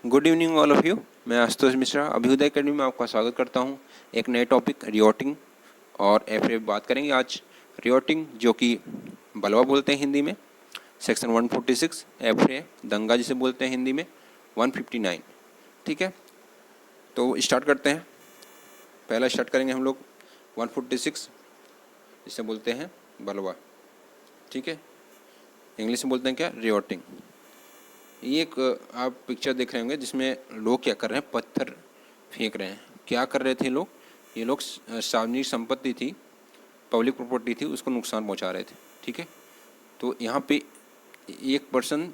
Good evening all of you. मैं Ashutosh Mishra Abhyuday academy में आपका स्वागत करता हूं। एक नए टॉपिक रियोटिंग और एफए बात करेंगे आज। रियोटिंग जो कि बलवा बोलते हैं हिंदी में, सेक्शन 146। एफए दंगा जिसे बोलते हैं हिंदी में 159। ठीक है, तो स्टार्ट करते हैं। पहला स्टार्ट करेंगे हम लोग 146 जिसे बोलते हैं बलवा। ठीक है, इंग्लिश में बोलते हैं क्या, रियोटिंग। ये एक आप पिक्चर देख रहे होंगे जिसमें लोग क्या कर रहे हैं, पत्थर फेंक रहे हैं। क्या कर रहे थे लोग, ये लोग सार्वजनिक संपत्ति थी, पब्लिक प्रॉपर्टी थी, उसको नुकसान पहुंचा रहे थे। ठीक है, तो यहाँ पे एक पर्सन,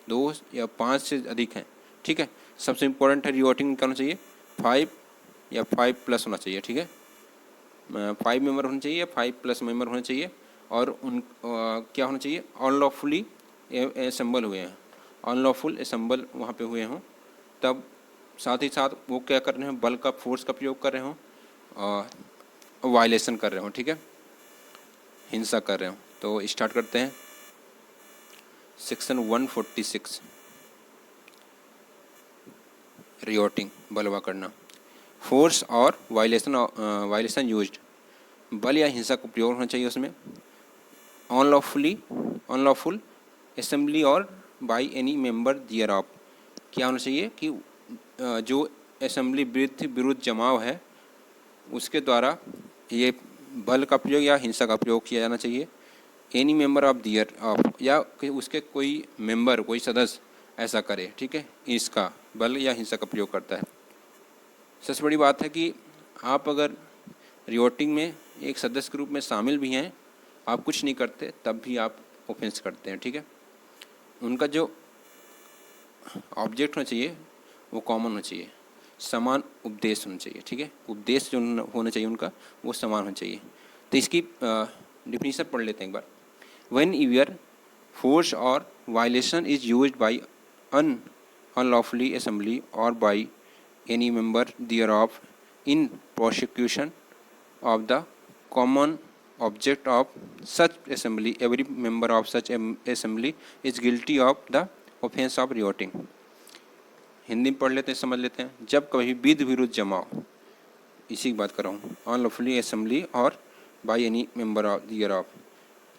दो या पाँच से अधिक हैं। ठीक है, सबसे इम्पोर्टेंट है रिवोटिंग करना चाहिए 5 या 5+ होना चाहिए। ठीक है, 5 मेंबर होना चाहिए या 5+ मेंबर होने चाहिए। और उन क्या होना चाहिए, अनलॉफुली असेंबल हुए हैं, अनलॉफुल असेंबल वहाँ पे हुए हों। तब साथ ही साथ वो क्या कर रहे हैं, बल का, फोर्स का प्रयोग कर रहे हों, वायलेशन कर रहे हों। ठीक है, हिंसा कर रहे हों। तो स्टार्ट करते हैं सेक्शन 146 रियोटिंग, बलवा करना। फोर्स और वायलेशन यूज्ड, बल या हिंसा को प्रयोग होना चाहिए उसमें। अनलॉफुल असेंबली और by any member thereof, क्या होना चाहिए कि जो असेंबली विरुद्ध जमाव है उसके द्वारा ये बल का प्रयोग या हिंसा का प्रयोग किया जाना चाहिए। Any member of thereof, या उसके कोई मेंबर, कोई सदस्य ऐसा करे। ठीक है, इसका बल या हिंसा का प्रयोग करता है। सबसे बड़ी बात है कि आप अगर रियोटिंग में एक सदस्य के रूप में शामिल भी हैं, आप कुछ नहीं करते, तब भी आप ऑफेंस करते हैं। ठीक है, उनका जो ऑब्जेक्ट होना चाहिए वो कॉमन होना चाहिए, समान उपदेश होना चाहिए। ठीक है, उपदेश जो होना चाहिए उनका वो समान होना चाहिए। तो इसकी डिफिनीशन पढ़ लेते हैं एक बार। व्हेन ईयर फोर्स और violation is used by unlawfully assembly और by any member thereof in prosecution of the common object of such assembly, every member of such assembly is guilty of the offense of rioting। Hindi में पढ़ लेते हैं, समझ लेते हैं। जब कभी विधि विरुद्ध जमाव, इसी की बात कर रहा हूँ, अनलॉफुली असेंबली और by any member of thereof,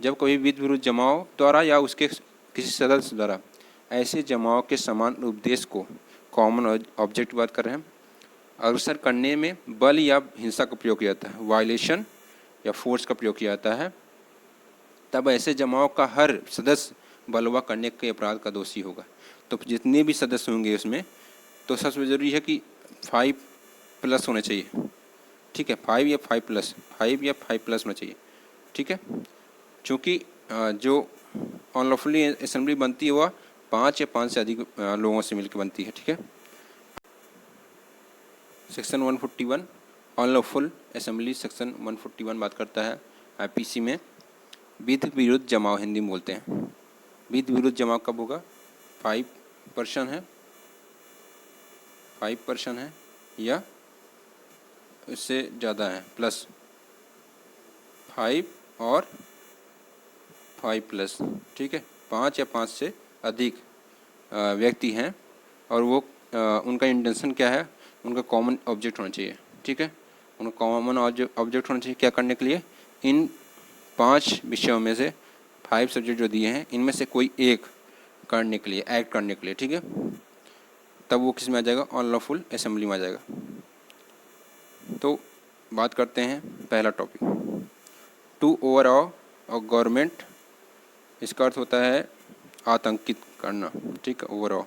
जब कभी विधि विरुद्ध जमाव द्वारा या उसके किसी सदस्य द्वारा ऐसे जमाव के समान उपदेश को, कॉमन ऑब्जेक्ट की बात कर रहे हैं, अग्रसर करने में बल या हिंसा का प्रयोग किया जाता है, वायलेशन या फोर्स का प्रयोग किया जाता है, तब ऐसे जमाव का हर सदस्य बलवा करने के अपराध का दोषी होगा। तो जितने भी सदस्य होंगे उसमें, तो सबसे ज़रूरी है कि 5+ होने चाहिए। ठीक है, 5 या 5+ होना चाहिए। ठीक है, चूँकि जो अनलॉफुली असेंबली बनती है वह 5 या 5 से अधिक लोगों से मिलकर बनती है। ठीक है, सेक्शन 141 अनलॉफुल असेंबली, सेक्शन 141 बात करता है आईपीसी में विधि विरुद्ध जमाव, हिंदी में बोलते हैं। विधि विरुद्ध जमाव कब होगा, 5% है, 5% है या इससे ज़्यादा है, प्लस 5 और 5+। ठीक है, 5 या 5 से अधिक व्यक्ति हैं और वो उनका इंटेंशन क्या है, उनका कॉमन ऑब्जेक्ट होना चाहिए। ठीक है, उनका कॉमन ऑब्जेक्ट होना चाहिए क्या करने के लिए, इन 5 विषयों में से 5 सब्जेक्ट जो दिए हैं इनमें से कोई एक करने के लिए, एक्ट करने के लिए। ठीक है, तब वो किस में आ जाएगा, अनलॉफुल असेंबली में आ जाएगा। तो बात करते हैं पहला टॉपिक, टू ओवरऑ और गवर्नमेंट, इसका अर्थ होता है आतंकित करना। ठीक है, ओवरऑ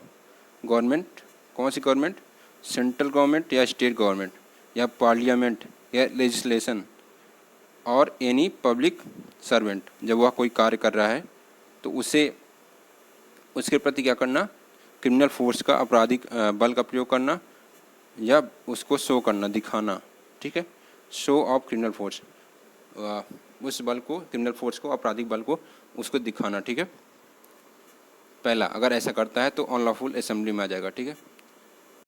गवर्नमेंट, कौन सी गवर्नमेंट, सेंट्रल गवर्नमेंट या स्टेट गवर्नमेंट या पार्लियामेंट या लेजिस्लेशन, और एनी पब्लिक सर्वेंट, जब वह कोई कार्य कर रहा है तो उसे, उसके प्रति क्या करना, क्रिमिनल फोर्स का, आपराधिक बल का प्रयोग करना या उसको शो करना, दिखाना। ठीक है, शो ऑफ क्रिमिनल फोर्स, उस बल को, क्रिमिनल फोर्स को, आपराधिक बल को, उसको दिखाना। ठीक है, पहला अगर ऐसा करता है तो अनलॉफुल असेंबली में आ जाएगा। ठीक है,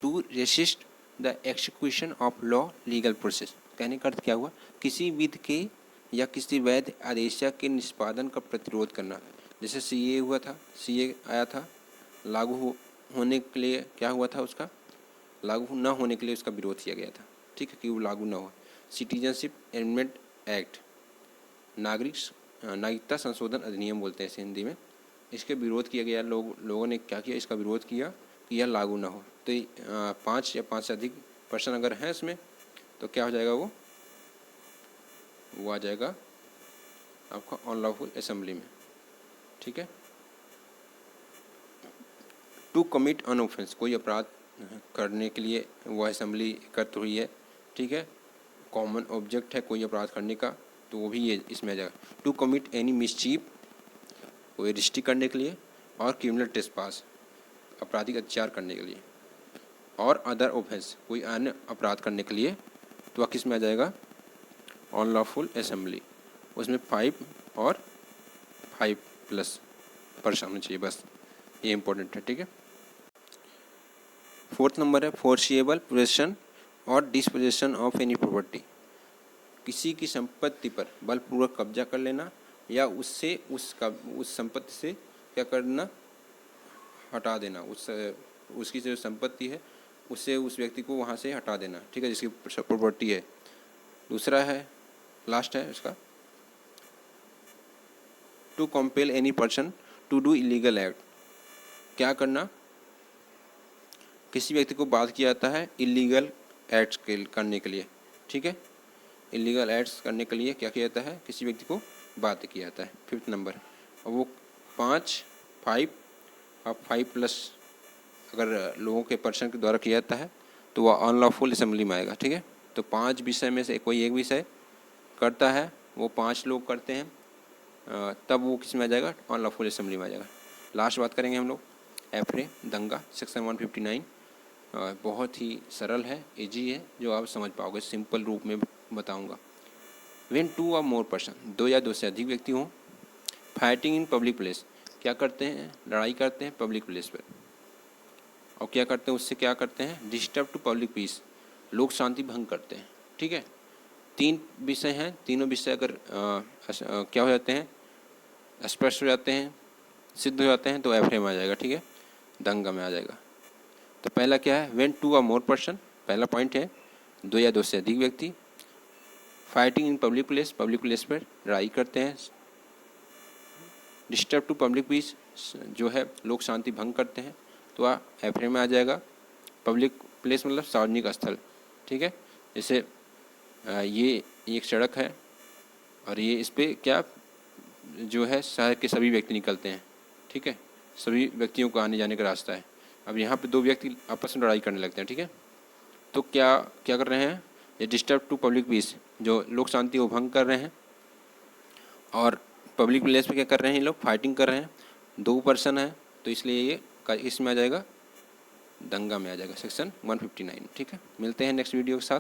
to resist the execution of law legal process, कहने का अर्थ क्या हुआ, किसी विधि के या किसी वैध आदेश के निष्पादन का प्रतिरोध करना। जैसे सीए हुआ था, सीए आया था, लागू होने के लिए क्या हुआ था, उसका लागू न होने के लिए उसका विरोध किया गया था, ठीक है, कि वो लागू न हो। सिटीजनशिप एमेंडमेंट एक्ट, नागरिकता संशोधन अधिनियम बोलते हैं इसे हिंदी में, इसके विरोध किया गया। लोगों ने क्या किया, इसका विरोध किया कि यह लागू ना हो। तो 5 या 5 से अधिक पर्सन अगर हैं इसमें तो क्या हो जाएगा, वो आ जाएगा आपका अनलॉफुल असेंबली में, ठीक है। टू कमिट अन ऑफेंस, कोई अपराध करने के लिए वो असेंबली एकत्र हुई है, ठीक है। कॉमन ऑब्जेक्ट है कोई अपराध करने का, तो वो भी ये इसमें आ जाएगा। टू कमिट एनी मिसचीफ, कोई रिस्ट्री करने के लिए, और क्रिमिनल ट्रेसपास, आपराधिक अत्याचार करने के लिए, और अदर ऑफेंस, कोई अन्य अपराध करने के लिए, तो वह किस में आ जाएगा, अनलॉफुल असेंबली। उसमें 5 और 5+ पर्सन होना चाहिए, बस ये इंपॉर्टेंट है, ठीक है। 4th नंबर है फोर्सिएबल पोजेशन और डिस्पोजेशन ऑफ एनी प्रॉपर्टी, किसी की संपत्ति पर बलपूर्वक कब्जा कर लेना या उससे उस संपत्ति से क्या करना, हटा देना, उसकी जो संपत्ति है उससे उस व्यक्ति को वहाँ से हटा देना, ठीक है, जिसकी प्रॉपर्टी है। दूसरा है, लास्ट है उसका, to compel any person to do illegal act, क्या करना, किसी व्यक्ति को बाध्य किया जाता है इलीगल एक्ट्स करने के लिए, ठीक है। इलीगल एक्ट्स करने के लिए क्या किया जाता है, किसी व्यक्ति को बाध्य किया जाता है। 5th नंबर, और वो 5 और 5+ अगर लोगों के पर्सन के द्वारा किया जाता है तो वह अनलॉफुल असेंबली में आएगा, ठीक है। तो 5 विषय में से कोई एक विषय करता है, वो 5 लोग करते हैं, तब वो किस में आ जाएगा, अनलॉफुल असेंबली में आ जाएगा। लास्ट बात करेंगे हम लोग एफरे दंगा, सेक्शन 159, बहुत ही सरल है, इजी है, जो आप समझ पाओगे, सिंपल रूप में बताऊंगा। व्हेन 2 और मोर पर्सन, 2 या 2 से अधिक व्यक्ति हों, फाइटिंग इन पब्लिक प्लेस, क्या करते हैं, लड़ाई करते हैं पब्लिक प्लेस पर, और क्या करते हैं, उससे क्या करते हैं, डिस्टर्ब टू पब्लिक पीस, लोक शांति भंग करते हैं, ठीक है। 3 विषय हैं, तीनों विषय अगर क्या हो जाते हैं, स्पष्ट हो जाते हैं, सिद्ध हो जाते हैं, तो एफरे में आ जाएगा, ठीक है, दंगा में आ जाएगा। तो पहला क्या है, व्हेन 2 और मोर पर्सन, पहला पॉइंट है 2 या 2 से अधिक व्यक्ति, फाइटिंग इन पब्लिक प्लेस पर लड़ाई करते हैं, डिस्टर्ब टू पब्लिक पीस, जो है लोक शांति भंग करते हैं, तो वह एफरे में आ जाएगा। पब्लिक प्लेस मतलब सार्वजनिक स्थल, ठीक है। जैसे ये एक सड़क है और ये इस पर क्या जो है शहर के सभी व्यक्ति निकलते हैं, ठीक है, सभी व्यक्तियों को आने जाने का रास्ता है। अब यहाँ पे 2 व्यक्ति आपस में लड़ाई करने लगते हैं, ठीक है, तो क्या कर रहे हैं, ये डिस्टर्ब टू पब्लिक पीस, जो लोक शांति को भंग कर रहे हैं, और पब्लिक प्लेस पे क्या कर रहे हैं, ये लोग फाइटिंग कर रहे हैं। 2 पर्सन है तो इसलिए ये इसमें आ जाएगा, दंगा में आ जाएगा, सेक्शन 159, ठीक है। मिलते हैं नेक्स्ट वीडियो के साथ।